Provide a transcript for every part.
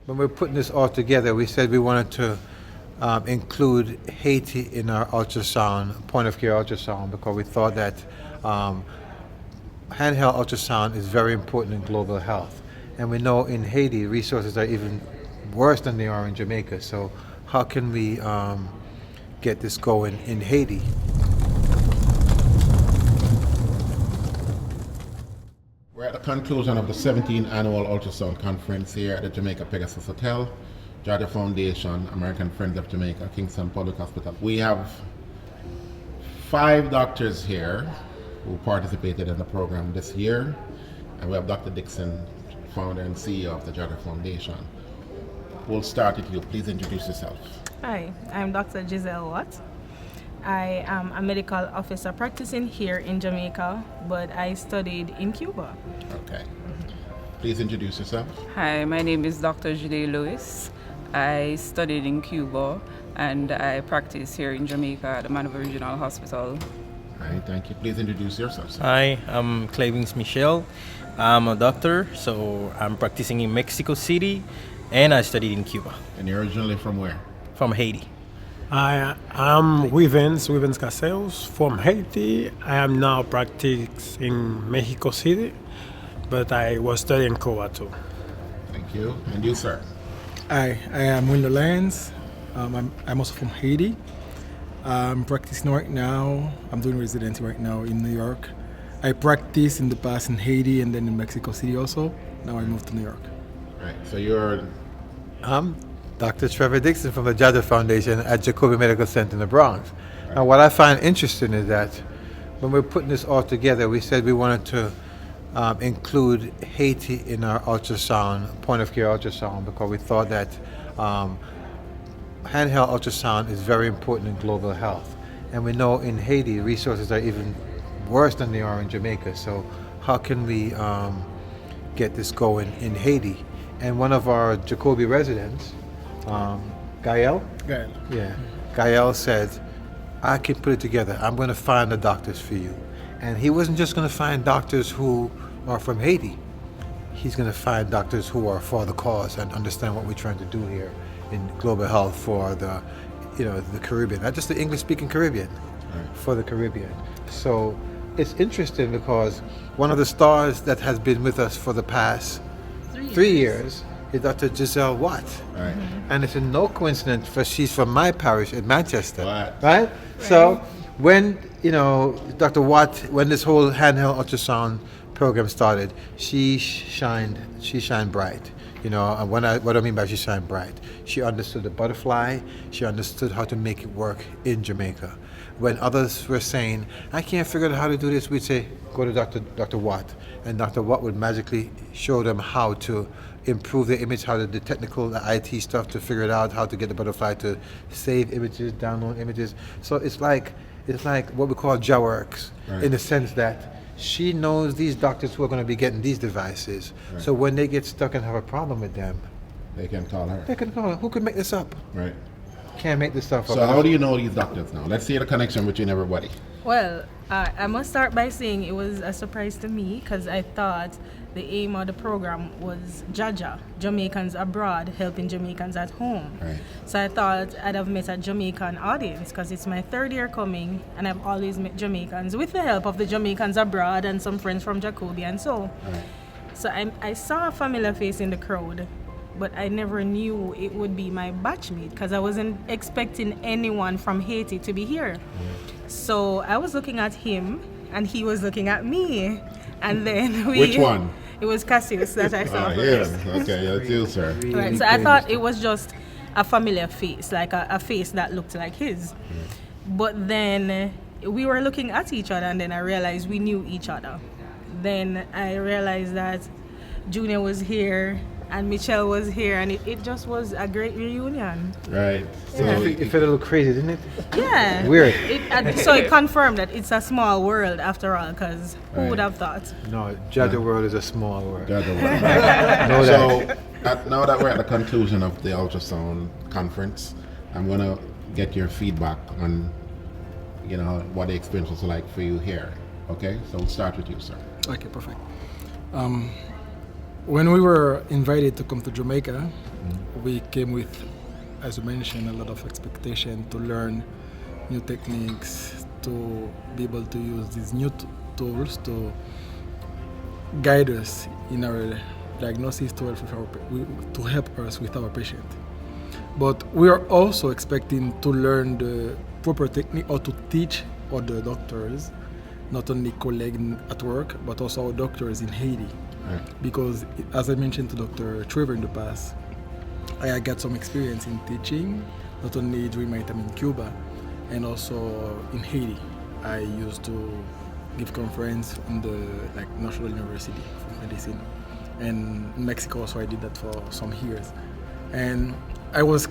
when we're putting this all together, we said we wanted to include Haiti in our ultrasound, point of care ultrasound, because we thought that handheld ultrasound is very important in global health. And we know in Haiti, resources are even worse than they are in Jamaica. So how can we get this going in Haiti? We're at the conclusion of the 17th annual ultrasound conference here at the Jamaica Pegasus Hotel, JAHJAH Foundation, American Friends of Jamaica, Kingston Public Hospital. We have 5 doctors here who participated in the program this year, and we have Dr. Dixon, founder and CEO of the JAHJAH Foundation. We'll start with you. Please introduce yourself. Hi, I'm Dr. Giselle Watt. I am a medical officer practicing here in Jamaica, but I studied in Cuba. Okay. Please introduce yourself. Hi, my name is Dr. Jude Lewis. I studied in Cuba and I practice here in Jamaica at the Manova Regional Hospital. All right, thank you. Please introduce yourself, sir. Hi, I'm Clavings Michelle. I'm a doctor, so I'm practicing in Mexico City, and I studied in Cuba. And you're originally from where? From Haiti. I am Wivens Casellos from Haiti. I am now practicing in Mexico City, but I was studying Cuba too. Thank you. And you, sir? I am Wendell Lyons. I'm also from Haiti. I'm practicing right now. I'm doing residency right now in New York. I practiced in the past in Haiti and then in Mexico City also. Now I moved to New York. Right. So you're... I'm Dr. Trevor Dixon from the JAHJAH Foundation at Jacobi Medical Center in the Bronx. Now, what I find interesting is that when we're putting this all together, we said we wanted to include Haiti in our ultrasound, point of care ultrasound, because we thought that handheld ultrasound is very important in global health. And we know in Haiti, resources are even worse than they are in Jamaica. So how can we get this going in Haiti? And one of our Jacobi residents, Gael? Gael. Yeah. Gael said, I can put it together. I'm going to find the doctors for you. And he wasn't just going to find doctors who are from Haiti. He's going to find doctors who are for the cause and understand what we're trying to do here in global health for the Caribbean, not just the English-speaking Caribbean, for the Caribbean. So it's interesting because one of the stars that has been with us for the past 3 years is Dr. Giselle Watt. Right. And it's no coincidence, for she's from my parish in Manchester. Right. So when, Dr. Watt, when this whole handheld ultrasound program started, she shined bright. And what I mean by she shined bright, she understood the butterfly, she understood how to make it work in Jamaica. When others were saying, I can't figure out how to do this, we'd say, go to Dr. Watt. And Dr. Watt would magically show them how to improve the image, how to the technical, the IT stuff to figure it out, how to get the butterfly to save images, download images. So it's like what we call JAHJAH works, in the sense that she knows these doctors who are going to be getting these devices. Right. So when they get stuck and have a problem with them, they can call her. They can call her. Who could make this up? Right. Can't make this stuff up. So how do you know these doctors now? Let's see the connection between everybody. Well, I must start by saying it was a surprise to me because I thought the aim of the program was JAHJAH, Jamaicans abroad helping Jamaicans at home. Right. So I thought I'd have met a Jamaican audience because it's my 3rd year coming and I've always met Jamaicans with the help of the Jamaicans abroad and some friends from Jacobi and so. Right. So I saw a familiar face in the crowd, but I never knew it would be my batchmate because I wasn't expecting anyone from Haiti to be here. So I was looking at him and he was looking at me. And then Which one? It was Cassius that I saw yes. first. Okay, that's you, sir. Right, so I thought it was just a familiar face, like a face that looked like his. But then we were looking at each other and then I realized we knew each other. Then I realized that Junior was here and Michelle was here and it just was a great reunion. Right. So it felt a little crazy, didn't it? Yeah. Weird. So it confirmed that it's a small world after all, because who would have thought? No, JAHJAH world is a small world. So now that we're at the conclusion of the ultrasound conference, I'm going to get your feedback on, what the experience was like for you here. Okay? So we'll start with you, sir. Okay, perfect. When we were invited to come to Jamaica, We came with, as you mentioned, a lot of expectation to learn new techniques, to be able to use these new tools to guide us in our diagnosis to help us with our patient. But we are also expecting to learn the proper technique or to teach other doctors, not only colleagues at work, but also our doctors in Haiti. Right. Because, as I mentioned to Dr. Trevor in the past, I got some experience in teaching, not only during my time in Cuba, and also in Haiti. I used to give conference in the National University of Medicine, and in Mexico also I did that for some years. And I was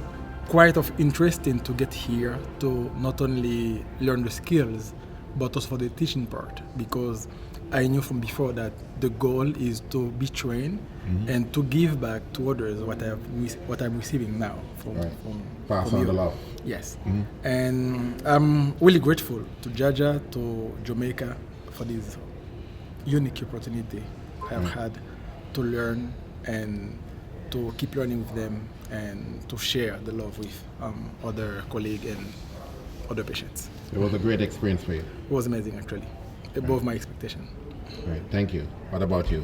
quite of interesting to get here to not only learn the skills, but also for the teaching part, because I knew from before that the goal is to be trained and to give back to others what I'm receiving now from Pass from on you. the love. Yes. And I'm really grateful to JAHJAH, to Jamaica for this unique opportunity I've had to learn and to keep learning with them and to share the love with other colleagues and other patients. It was a great experience for you. It was amazing, actually, above my expectation. Right. Thank you. What about you?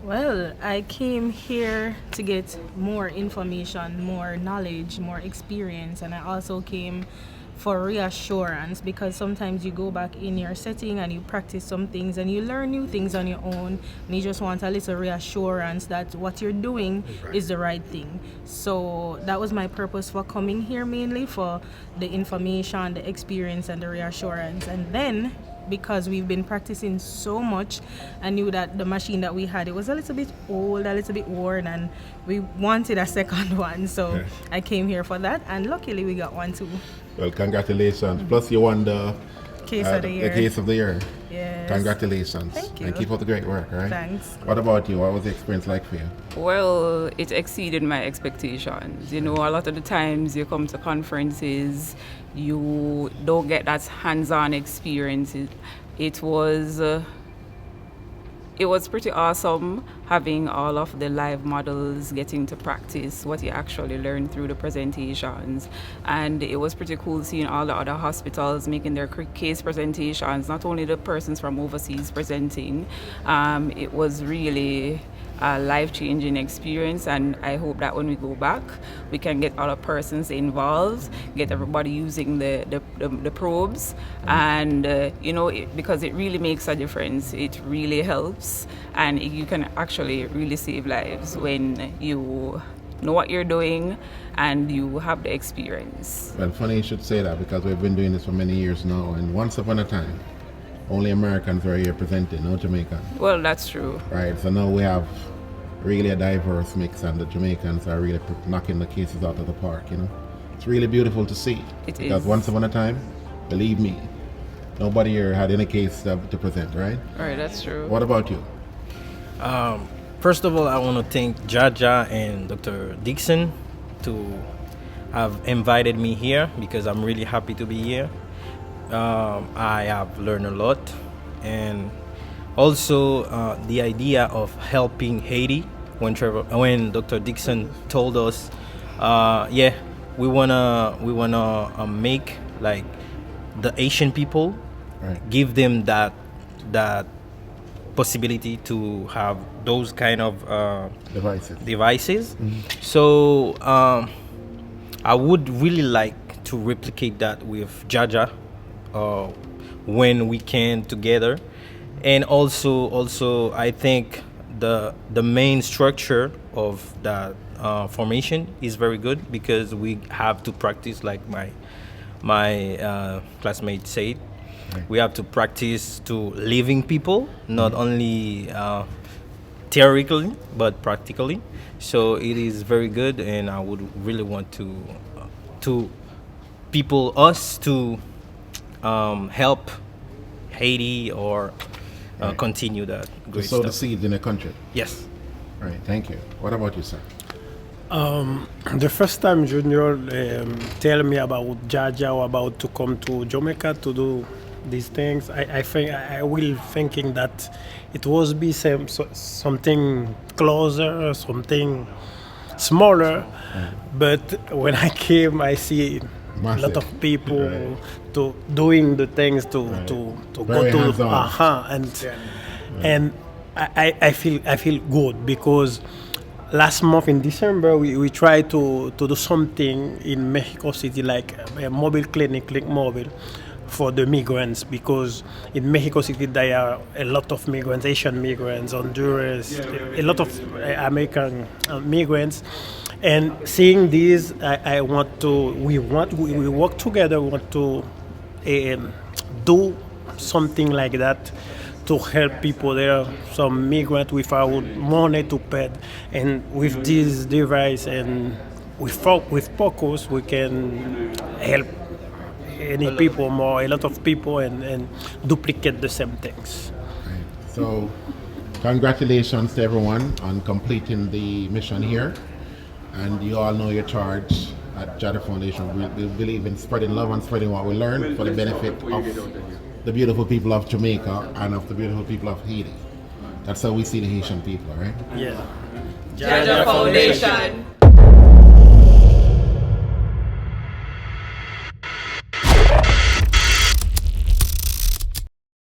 Well, I came here to get more information, more knowledge, more experience, and I also came for reassurance, because sometimes you go back in your setting and you practice some things and you learn new things on your own, and you just want a little reassurance that what you're doing is the right thing. So that was my purpose for coming here, mainly for the information, the experience, and the reassurance. And then, because we've been practicing so much, I knew that the machine that we had, it was a little bit old, a little bit worn, and we wanted a second one. So I came here for that, and luckily we got one too. Well, congratulations. Plus you won the Case of the year. The case of the year. Yes. Congratulations. Thank you. And keep up the great work, all right? Thanks. What about you? What was the experience like for you? Well, it exceeded my expectations. You know, a lot of the times you come to conferences, you don't get that hands-on experience. It was pretty awesome having all of the live models, getting to practice what you actually learned through the presentations. And it was pretty cool seeing all the other hospitals making their case presentations, not only the persons from overseas presenting. It was really a life-changing experience, and I hope that when we go back, we can get other persons involved, get everybody using the probes, and because it really makes a difference. It really helps, and you can actually really save lives when you know what you're doing and you have the experience. Well, funny you should say that, because we've been doing this for many years now, and once upon a time, only Americans were here presenting, no Jamaicans. Well, that's true. Right, so now we have really a diverse mix, and the Jamaicans are really knocking the cases out of the park, you know. It's really beautiful to see. Because once upon a time, believe me, nobody here had any case to present, right? Right, that's true. What about you? First of all, I want to thank JAHJAH and Dr. Dixon to have invited me here, because I'm really happy to be here. I have learned a lot, and also the idea of helping Haiti. When Dr. Dixon told us, we wanna make like the Asian people, give them that possibility to have those kind of devices. So I would really like to replicate that with JAHJAH when we can together. And also I think the main structure of that formation is very good, because we have to practice, like my classmate said. We have to practice to living people, not only theoretically but practically. So it is very good, and I would really want to help Haiti or continue that great sow stuff. the seeds in a country. Yes. All right, thank you. What about you, sir? The first time Junior tell me about JAHJAH, about to come to Jamaica to do these things, I will thinking that it was be something closer, something smaller, but when I came, I see Massive. a lot of people to doing the things to Very go to hands-on. and I feel good because last month in December we tried to do something in Mexico City, like a mobile clinic mobile for the migrants, because in Mexico City there are a lot of migrants, Asian migrants, Honduras, a lot of American migrants. And seeing this, we work together, we want to do something like that to help people. There are some migrants without money to pay, and with this device and with focus, we can help a lot of people, and duplicate the same things. So, congratulations to everyone on completing the mission here. And you all know your charge at JAHJAH Foundation. We believe in spreading love and spreading what we learn for the benefit of the beautiful people of Jamaica and of the beautiful people of Haiti. That's how we see the Haitian people, right? Yeah. JAHJAH Foundation.